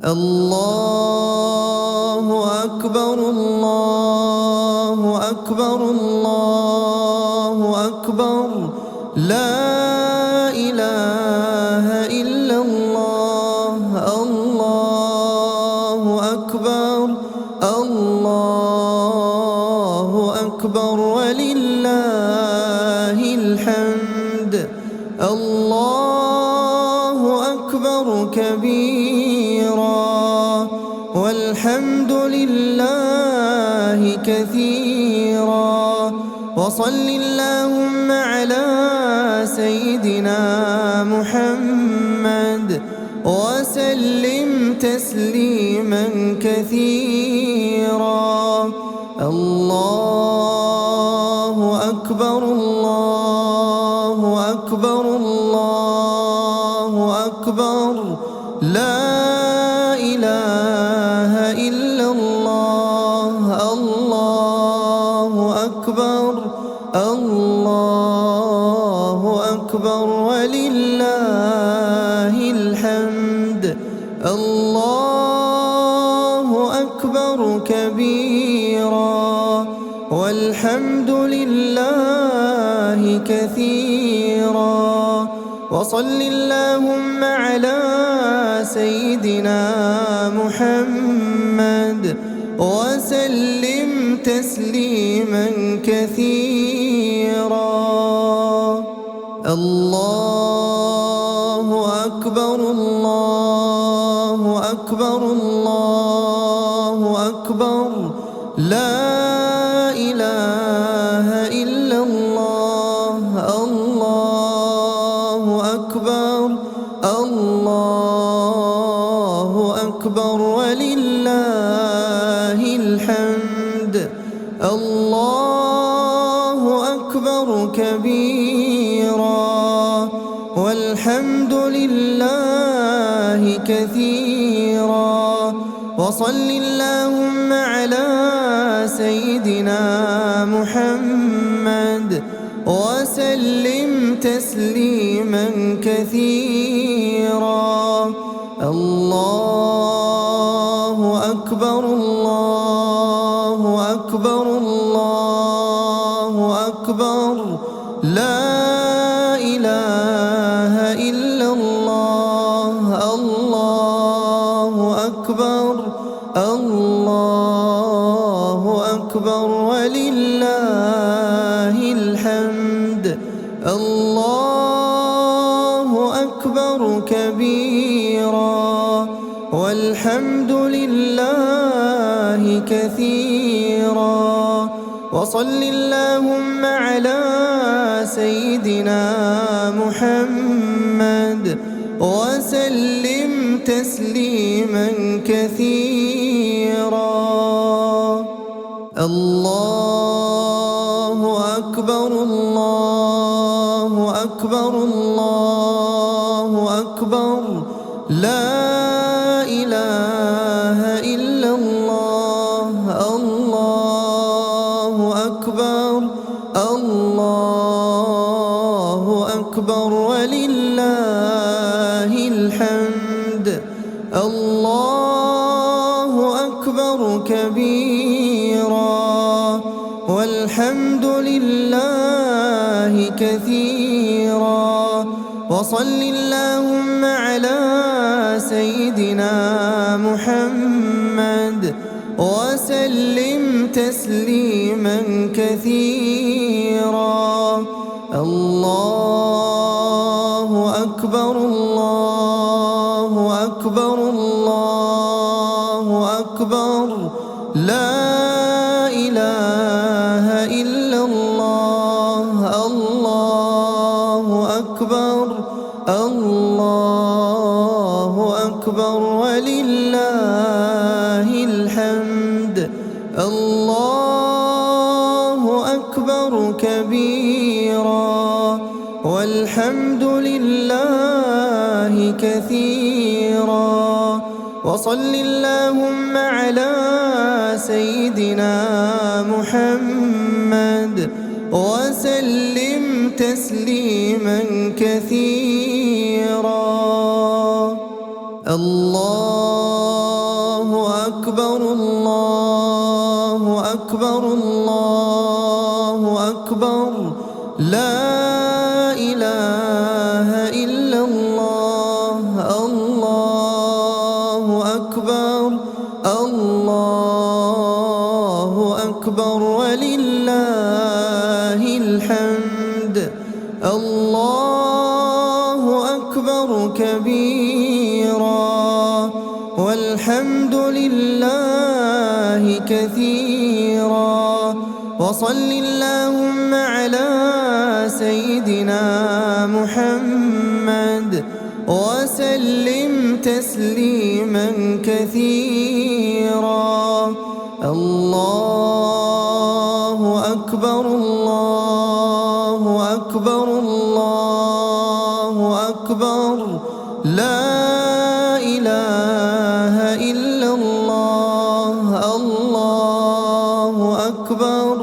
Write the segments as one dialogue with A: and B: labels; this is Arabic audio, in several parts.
A: الله أكبر الله أكبر الله أكبر لا إله إلا الله الله أكبر الله أكبر ولله الحمد الله أكبر كبيرا والحمد لله كثيرا وصل اللهم على سيدنا محمد وسلم تسليما كثيرا الله أكبر الله أكبر الله أكبر لا إله إلا الله الله أكبر الله أكبر ولله الحمد الله أكبر كبيرا والحمد لله كثيرا وصل اللهم على سيدنا محمد وسلم تسليما كثيرا الله أكبر الله أكبر الله أكبر لا إله إلا الله الله أكبر الله أكبر ولله الحمد الله أكبر كبيرا والحمد لله كثيرا وصل اللهم على سيدنا محمد وسلم تسليما كثيرا الله أكبر الله أكبر الله أكبر لا إله إلا الله الله أكبر الله أكبر ولله الحمد الله أكبر كبيرا والحمد لله كثيرا وصل اللهم على سيدنا محمد وسلم تسليما كثيرا الله أكبر الله أكبر الله أكبر لا إله إلا الله الله أكبر الله أكبر ولله الحمد الله أكبر كبيرا والحمد لله كثيرا وصل اللهم على سيدنا محمد وسلم تسليما كثيرا الله أكبر الله أكبر الله أكبر لا إله إلا الله الله أكبر الله أكبر ولله الحمد الله أكبر كبيرا والحمد لله كثيرا وصل اللهم على سيدنا محمد وسلم تسليما كثيرا الله أكبر الله أكبر الله أكبر لا إله إلا الله الله أكبر الله أكبر ولله الحمد الله أكبر كبيرا والحمد لله كثيرا وصل اللهم على سيدنا محمد وسلم تسليما كثيرا الله أكبر الله أكبر الله أكبر لا إله إلا الله الله أكبر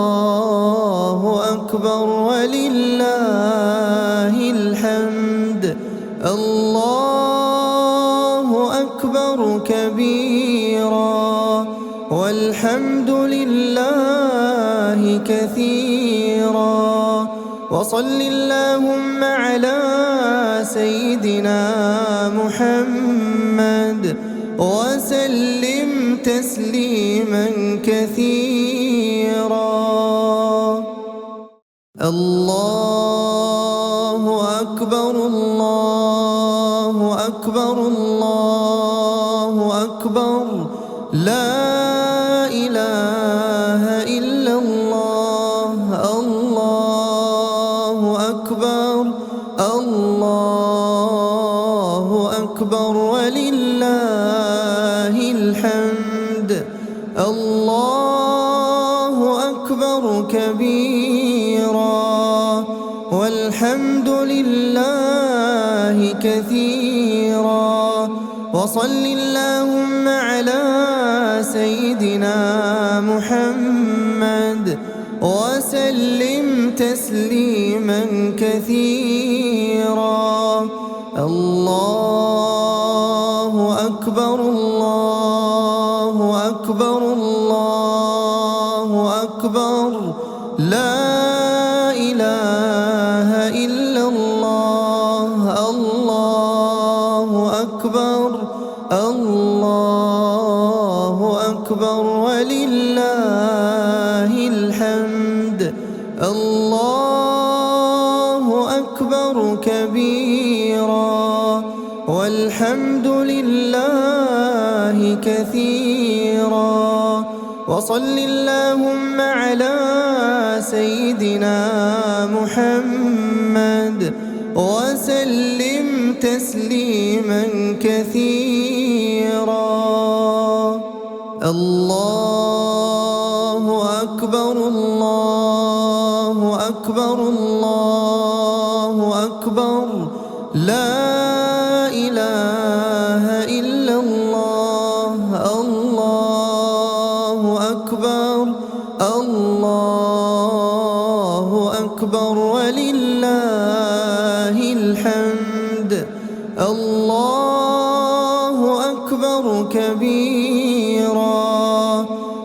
A: الله أكبر ولله الحمد الله أكبر كبيرا والحمد لله كثيرا وصل اللهم على سيدنا محمد وسلم تسليما كثيرا الله أكبر الله أكبر الله أكبر لا إله إلا الله الله أكبر الله أكبر ولله الحمد الله أكبر كبيرا والحمد لله كثيرا وصل اللهم على سيدنا محمد وسلم تسليما كثيرا الله أكبر الله أكبر الله أكبر لا إله إلا الله الله أكبر الله أكبر ولله الحمد الله أكبر كبيرا والحمد لله كثيرا وصل اللهم على سيدنا محمد وسلم تسليما كثيرا الله أكبر الله أكبر الله أكبر لا إله إلا الله الله أكبر الله أكبر ولله الحمد الله أكبر كبيرا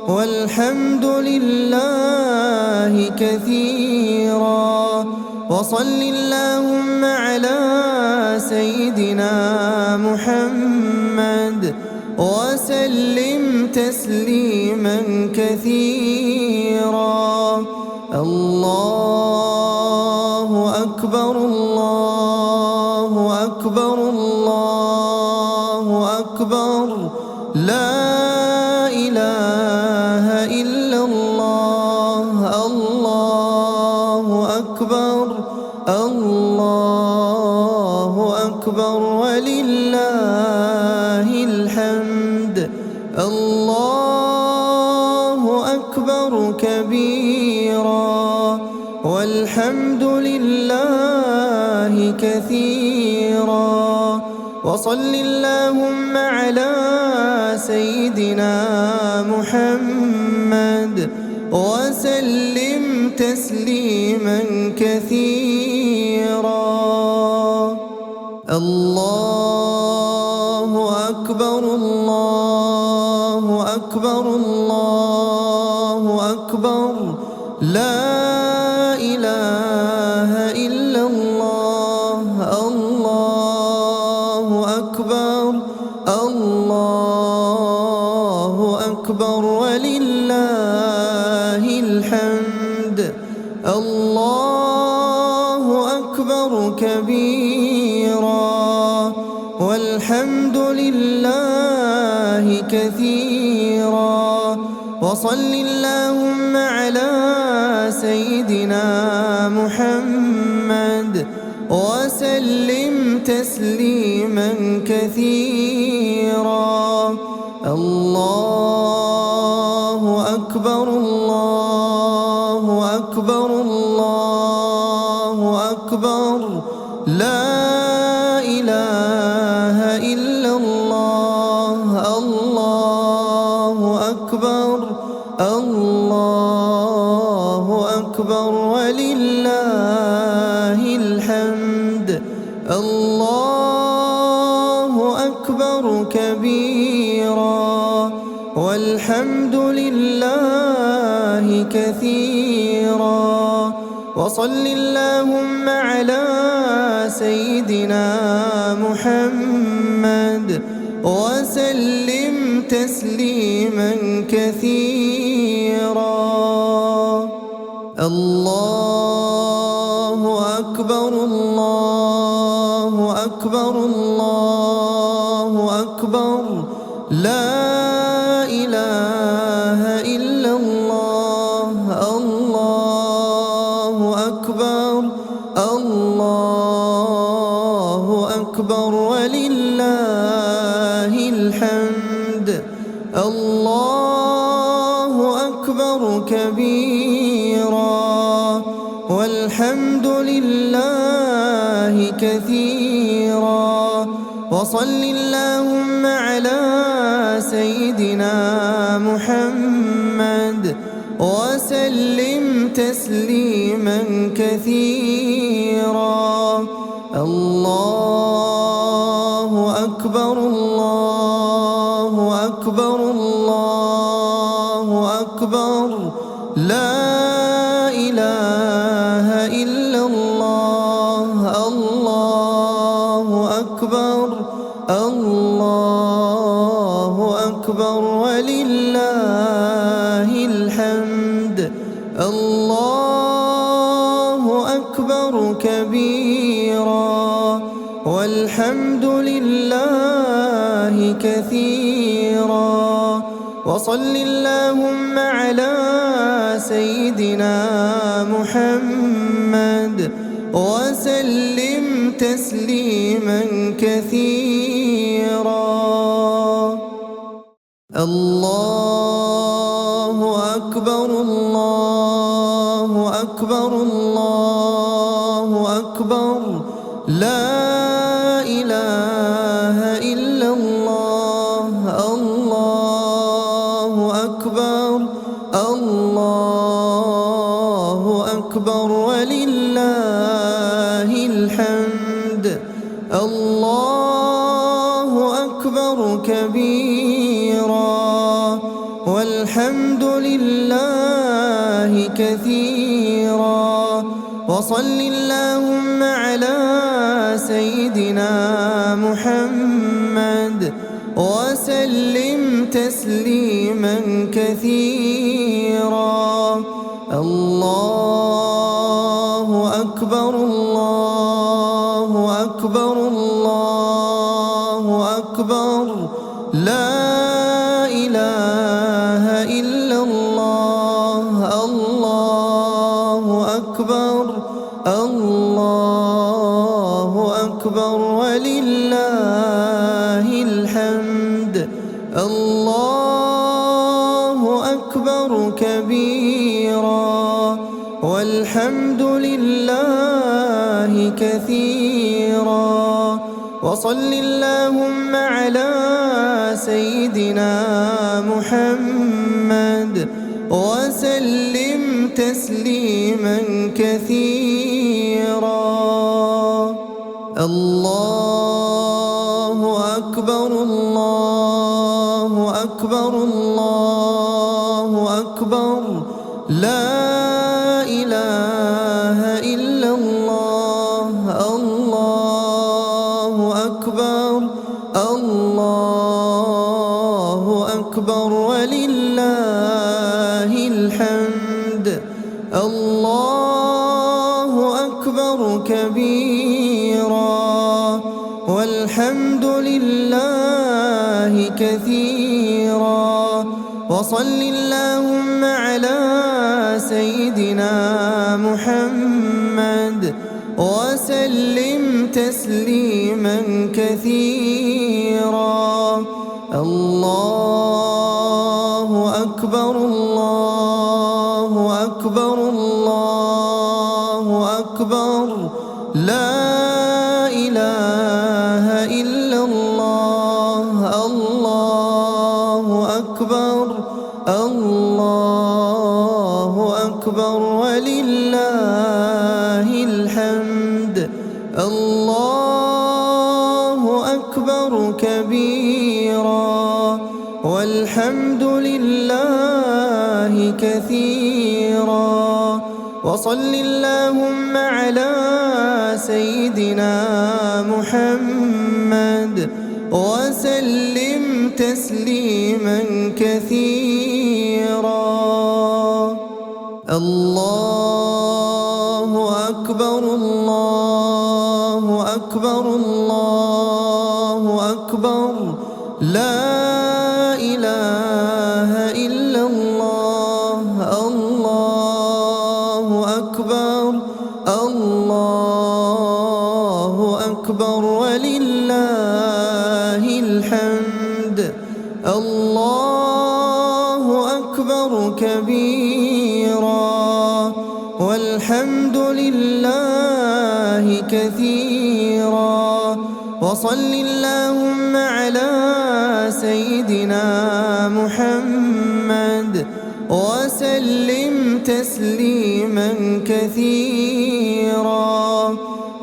A: والحمد لله كثيرا وصل اللهم على سيدنا محمد وسلم تسليما كثيرا الله أكبر الله أكبر الله أكبر لا إله إلا الله الله أكبر الله أكبر ولله الحمد الله أكبر كبيرا والحمد لله كثيرا وصل اللهم على سيدنا محمد وسلم تسليما كثيرا الله أكبر الله أكبر الله أكبر لا إله إلا الله الله أكبر الله أكبر ولله الحمد الله أكبر كبيرا والحمد لله كثيرا وصل اللهم على سيدنا محمد وسلم تسليما كثيرا الله أكبر الله أكبر الله أكبر لا إله إلا الله الله أكبر الله أكبر ولله الحمد الله أكبر كبيرا والحمد لله كثيرا وصل اللهم على سيدنا محمد وسلم تسليما كثيرا الله أكبر الله أكبر الله أكبر لا إله إلا الله الله أكبر الله أكبر ولله الحمد الله أكبر كبيرا والحمد لله كثيرا وصل اللهم على سيدنا محمد وسلم تسليما كثيرا الله أكبر الله أكبر الله أكبر لا إله إلا الله الله أكبر الله أكبر ولله الحمد الله أكبر كبيرا والحمد لله كثيرا وصل اللهم على سيدنا محمد وسلم تسليما كثيرا الله أكبر الله أكبر الله أكبر لا إله إلا الله الله أكبر الله أكبر ولله الحمد الله أكبر كبيرا والحمد لله كثيرا وصل اللهم على سيدنا محمد وسلم تسليما كثيرا الله أكبر الله أكبر الله أكبر لا إله إلا الله الله أكبر الله أكبر ولله الحمد الله أكبر كبيرا والحمد لله كثيرا وصل اللهم على سيدنا محمد وسلم تسليما كثيرا الله أكبر الله أكبر الله أكبر لا إله إلا الله الله أكبر الله أكبر ولله الحمد الله أكبر كبيرا والحمد لله كثيرا وصل اللهم على سيدنا محمد وسلم تسليما كثيرا الله أكبر الله أكبر الله أكبر لا إله إلا الله الله أكبر الله أكبر ولله الحمد الله أكبر كبيرا والحمد لله كثيرا وصل اللهم على سيدنا محمد وسلم تسليما كثيرا الله أكبر الله أكبر الله أكبر لا إله إلا الله الله أكبر الله أكبر ولله الحمد الله أكبر كبيرا والحمد لله كثيرا وصل اللهم على سيدنا محمد وسلم تسليما كثيرا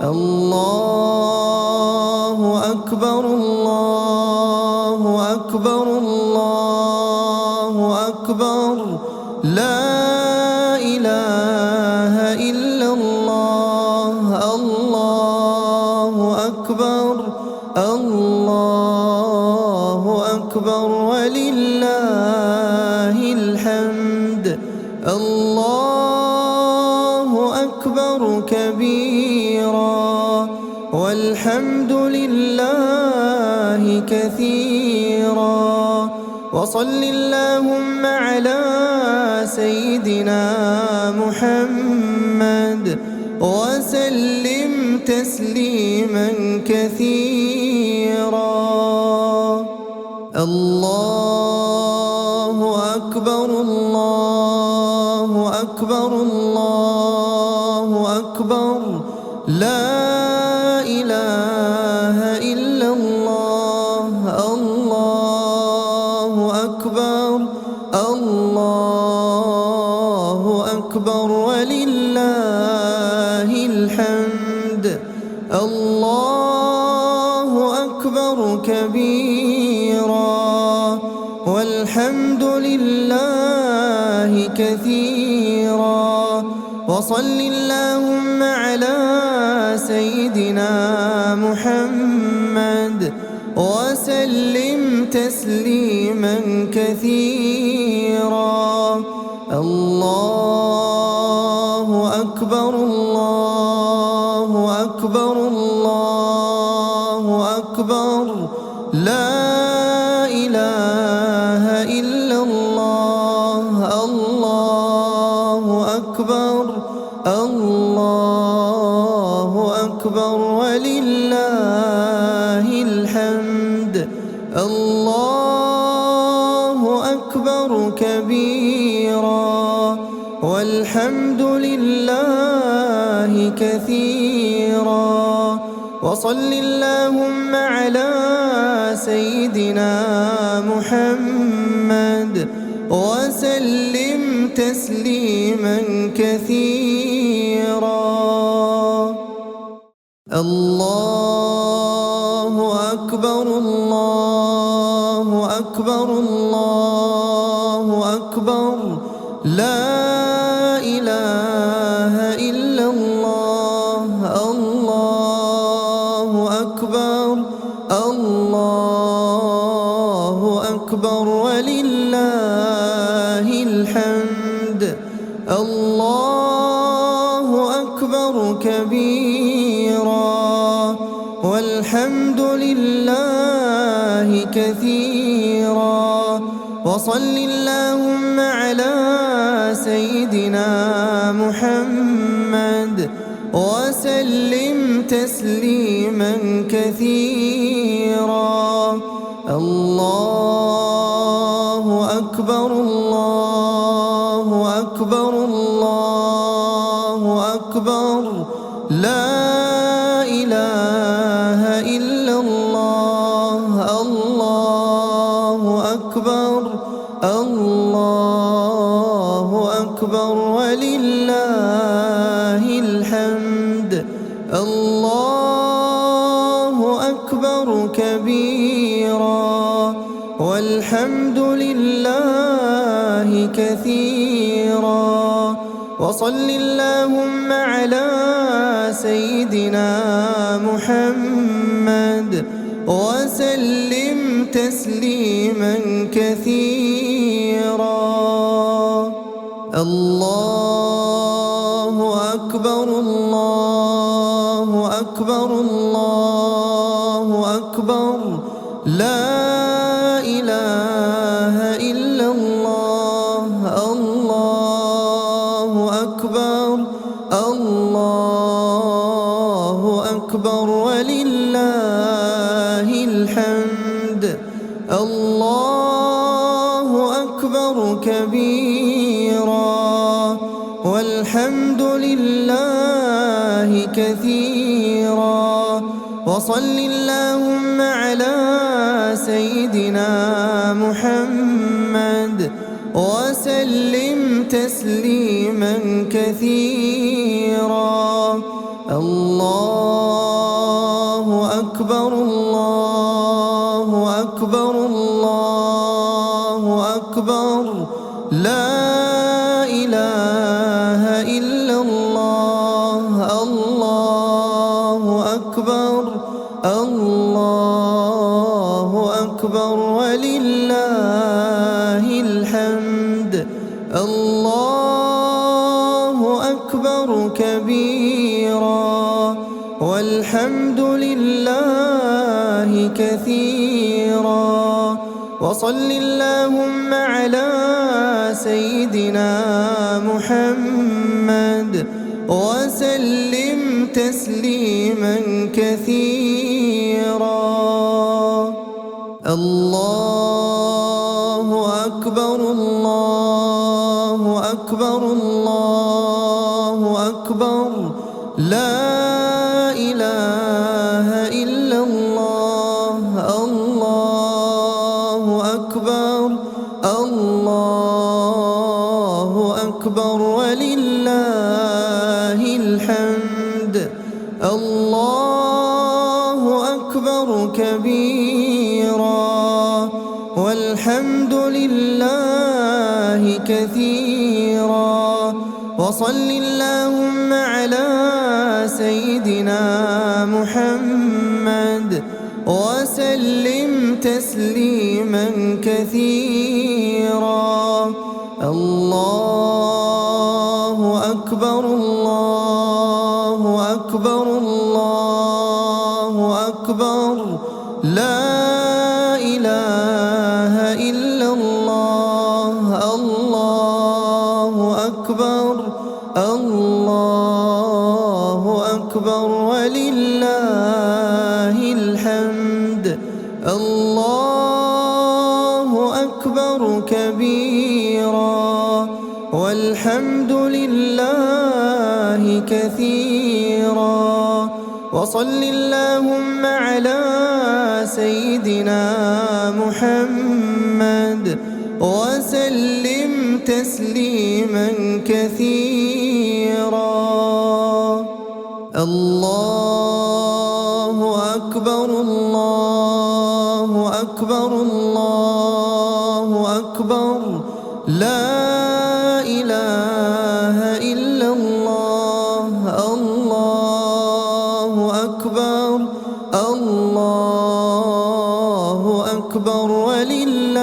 A: الله أكبر الله أكبر الله أكبر لا إله إلا الله الله أكبر الله أكبر ولله الحمد الله أكبر كبيرا والحمد لله كثيرا وصل اللهم على سيدنا محمد وسلم تسليما كثيرا الله أكبر الله أكبر الله أكبر لا إله إلا الله الله أكبر الله أكبر ولله الحمد الله أكبر كبيرا والحمد لله كثيرا وصل اللهم على سيدنا محمد وسلم تسليما كثيرا الله أكبر الله أكبر الله أكبر لا إله إلا الله الله أكبر الله أكبر ولله الحمد الله أكبر كبيرا والحمد لله كثيرا وصل اللهم على سيدنا محمد وسلم تسليما كثيرا الله أكبر الله أكبر أكبر الله أكبر لا إله إلا الله الله أكبر الله أكبر ولله الحمد الله أكبر كبيرا والحمد لله كثيرا وصل اللهم على سيدنا محمد وسلم تسليما كثيرا الله أكبر الله أكبر الله أكبر لا إله إلا الله الله أكبر الله أكبر ولله الحمد الله أكبر كبيرا والحمد لله كثيرا وصل اللهم على سيدنا محمد وسلم تسليما كثيرا الله أكبر الله أكبر الله أكبر لا إله إلا الله الله أكبر الله أكبر ولله الحمد الله أكبر كبيرا والحمد لله كثيرا وصل اللهم على سيدنا محمد وسلم تسليما كثيرا الله أكبر الله أكبر الله أكبر لا إله إلا الله الله أكبر الله أكبر ولله الحمد الله أكبر كبيرا والحمد لله كثيرا وصل اللهم على سيدنا محمد وسلم تسليما كثيرا الله أكبر الله أكبر الله أكبر لا إله إلا الله الله أكبر الله أكبر ولله الحمد الله أكبر كبيرا والحمد لله كثيرا وصل اللهم على سيدنا محمد وسلم تسليما كثيرا الله أكبر الله أكبر الله أكبر لا إله إلا الله الله أكبر الله أكبر ولله الحمد الله أكبر كبيرا والحمد لله كثيرا وصل اللهم على سيدنا محمد وسلم تسليما كثيرا الله أكبر الله أكبر الله الله أكبر لا إله إلا الله الله أكبر الله أكبر ولله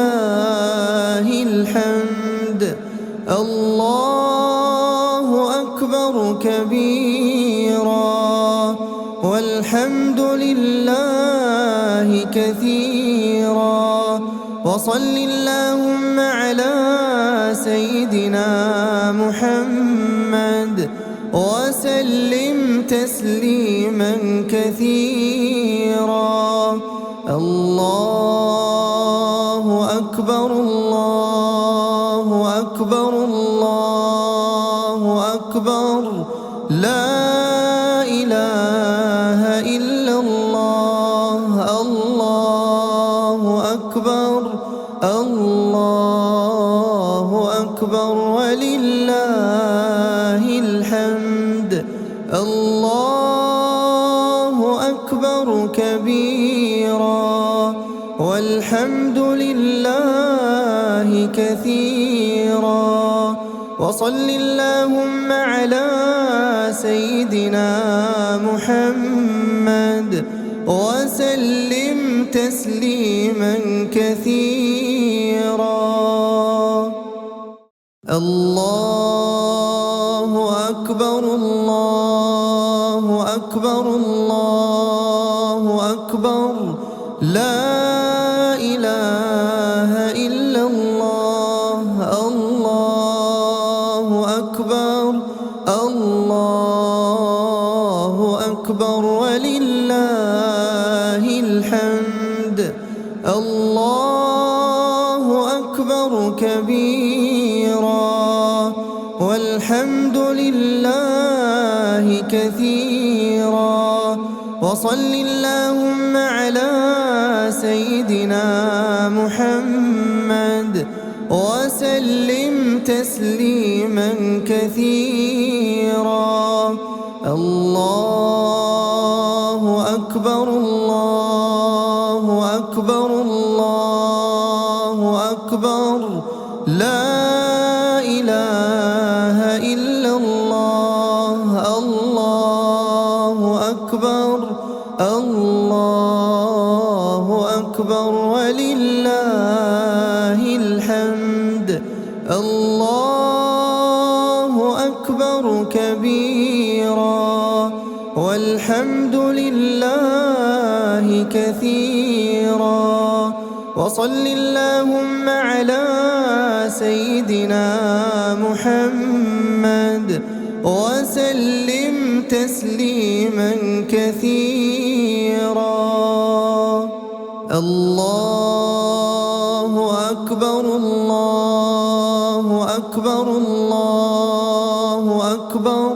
A: الحمد الله أكبر كبيرا والحمد لله كثيرا وصل اللهم على سيدنا محمد وسلم تسليما كثيرا الله أكبر الله أكبر الله أكبر لا إله إلا الله الله أكبر الله أكبر ولله الحمد الله أكبر كبيرا والحمد لله كثيرا وصل اللهم على سيدنا محمد وسلم تسليما كثيرا الله أكبر الله أكبر الله أكبر لا إله إلا الله الله أكبر الله أكبر ولله الحمد الله أكبر كبيرا والحمد لله كثيرا وصل اللهم على سيدنا محمد وسلم تسليما كثيرا الله أكبر الله أكبر الله أكبر لا إله إلا الله الله أكبر الله أكبر ولله الحمد الله أكبر كبيرا والحمد لله كثيرا وصل اللهم على سيدنا محمد وسلم تسليما كثيرا الله أكبر الله أكبر الله أكبر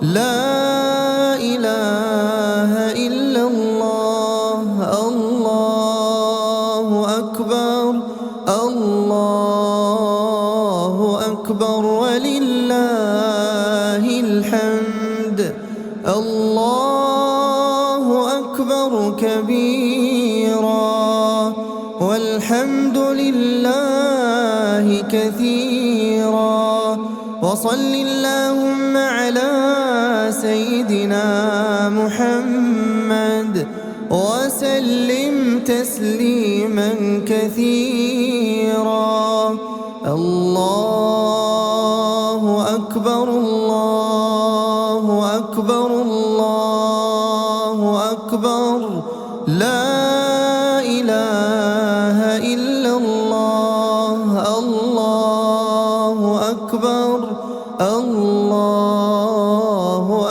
A: لا إله إلا الله الله أكبر الله أكبر ولله الحمد الله أكبر كبيرا والحمد لله كثيرا وصل اللهم على سيدنا محمد وسلم تسليما كثيرا الله أكبر الله أكبر الله أكبر لا إله إلا الله الله أكبر الله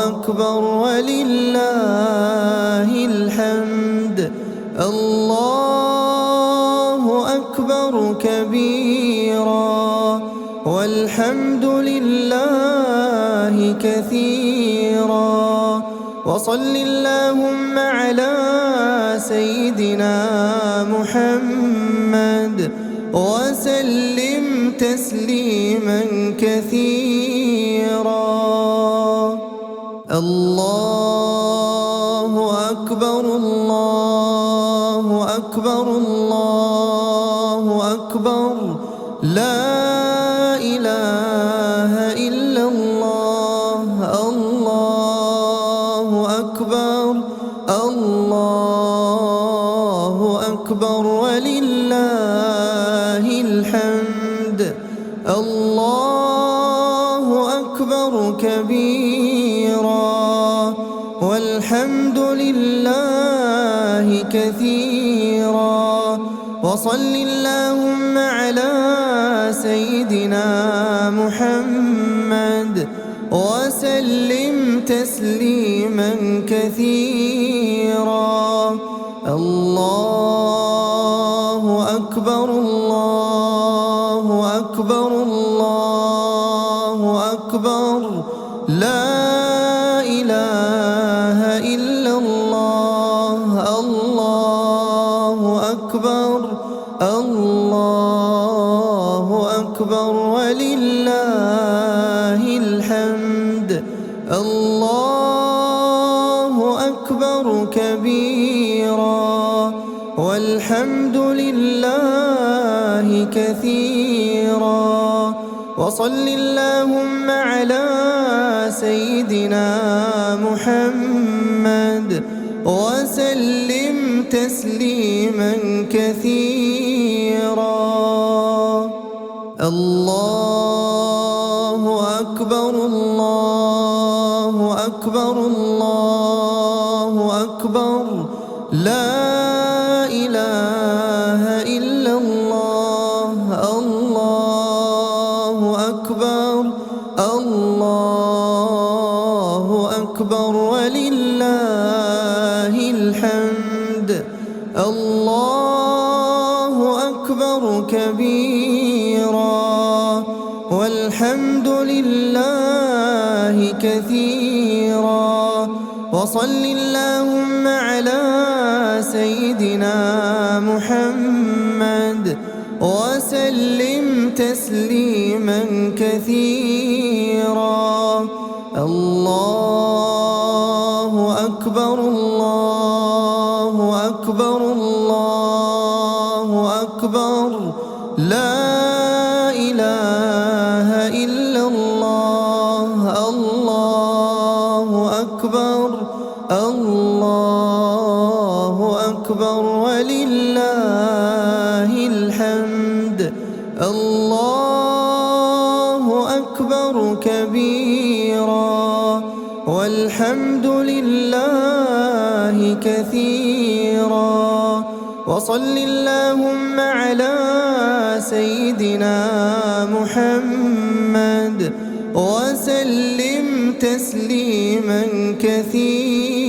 A: أكبر ولله الحمد الله أكبر كبيرا والحمد لله كثيرا وصل اللهم على سيدنا محمد وسلم تسليما كثيرا الله أكبر الله أكبر الله أكبر لا إله إلا الله الله أكبر الله أكبر ولله الحمد الله أكبر كبيرا والحمد لله كثيرا وصل اللهم على سيدنا محمد وسلم تسليما كثيرا الله أكبر الله أكبر الله أكبر لا إله إلا الله الله أكبر الله أكبر ولله الحمد الله أكبر كبيرا والحمد لله كثيرا وصل اللهم على سيدنا محمد وسلم تسليما كثيرا الله أكبر الله أكبر الله أكبر لا إله إلا الله الله أكبر الله أكبر ولله الحمد الله أكبر كبيرا والحمد لله كثيرا وصل اللهم على سيدنا محمد وسلم تسليما كثيرا الله أكبر الله أكبر الله أكبر لا إله إلا الله الله أكبر الله أكبر ولله الحمد الله أكبر كبيرا والحمد لله كثيرا وصل اللهم على سيدنا محمد وسلم تسليما كثيرا